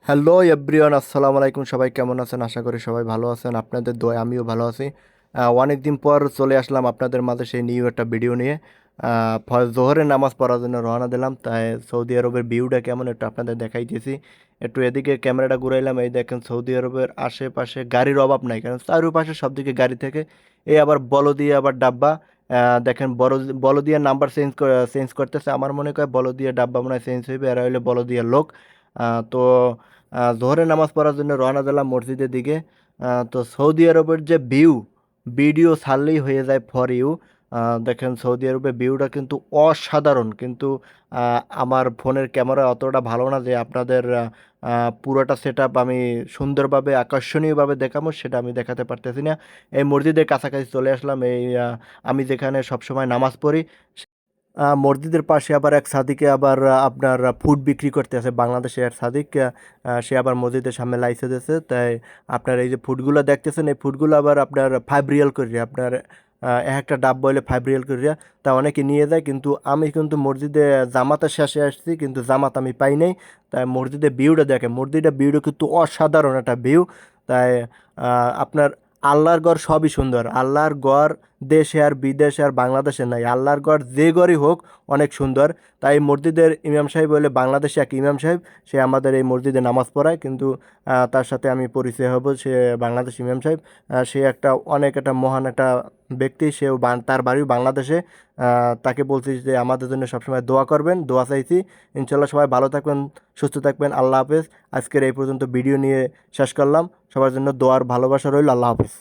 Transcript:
Hello everyone, আসসালামু আলাইকুম। সবাই কেমন আছেন? আশা করি সবাই ভালো আছেন। আপনাদের দোয়ায় আমিও ভালো আছি। অনেক দিন পর চলে আসলাম আপনাদের মাঝে সেই নিউ একটা ভিডিও নিয়ে। জোহরের নামাজ পড়ার জন্য রওনা দিলাম, তাই সৌদি আরবের ভিউটা কেমন একটু আপনাদের দেখাইতেছি। একটু এদিকে ক্যামেরাটা ঘুরাইলাম, এই দেখেন সৌদি আরবের আশেপাশে গাড়ির অভাব নাই, কারণ চারপাশে সব দিকে গাড়ি থেকে এই আবার বলদিয়া আবার ডাব্বা। দেখেন বলদিয়া নাম্বার চেঞ্জ করতেছে। আমার মনে হয় বলদিয়া ডাব্বা মনে হয় চেঞ্জ হইবে, এরা হইলে বলদিয়ার লোক। তো জোহরের নামাজ পড়ার জন্য রওনা দিলাম মসজিদের দিকে। তো সৌদি আরবের যে ভিডিও ছাড়লেই হয়ে যায় ফর ইউ। দেখেন সৌদি আরবের ভিউটা কিন্তু অসাধারণ, কিন্তু আমার ফোনের ক্যামেরা অতটা ভালো না যে আপনাদের পুরোটা সেট আপ আমি সুন্দরভাবে আকর্ষণীয়ভাবে দেখাবো, সেটা আমি দেখাতে পারতেছি না। এই মসজিদের কাছাকাছি চলে আসলাম, এই আমি যেখানে সবসময় নামাজ পড়ি। মসজিদের পাশে আবার এক সাদিকে আবার আপনার ফুড বিক্রি করতে আছে, বাংলাদেশের এক সাদিক। সে আবার মসজিদের সামনে লাইসে দিয়েছে, তাই আপনার এই যে ফুডগুলো দেখতেছেন, এই ফুডগুলো আবার আপনার 5 রিয়াল করিয়া আপনার এক একটা ডাব বইলে 5 রিয়াল করিয়া। তা অনেকে নিয়ে যায়, কিন্তু আমি কিন্তু মসজিদে জামাতের শেষে আসছি, কিন্তু জামাত আমি পাই নাই। তাই মসজিদের ভিউটা দেখে, মসজিদের ভিউটা কিন্তু অসাধারণ একটা ভিউ। তাই আপনার আল্লাহর ঘর সবই সুন্দর। আল্লাহর ঘর দেশে আর বিদেশে আর বাংলাদেশে নাই, আল্লাহর ঘর যে ঘরই হোক অনেক সুন্দর। তাই মসজিদের ইমাম সাহেব বলে বাংলাদেশে এক ইমাম সাহেব, সে আমাদের এই মসজিদে নামাজ পড়ায়, কিন্তু তার সাথে আমি পরিচয় হব, সে বাংলাদেশ ইমাম সাহেব। সে একটা অনেক একটা মহান একটা ব্যক্তি, সেও তার বাড়িও বাংলাদেশে। তাকে বলছি যে আমাদের জন্য সবসময় দোয়া করবেন, দোয়া চাইছি। ইনশাল্লাহ সবাই ভালো থাকবেন, সুস্থ থাকবেন। আল্লাহ হাফেজ। আজকের এই পর্যন্ত ভিডিও নিয়ে শেষ করলাম। সবার জন্য দোয়ার ভালোবাসা রইল। আল্লাহ হাফেজ।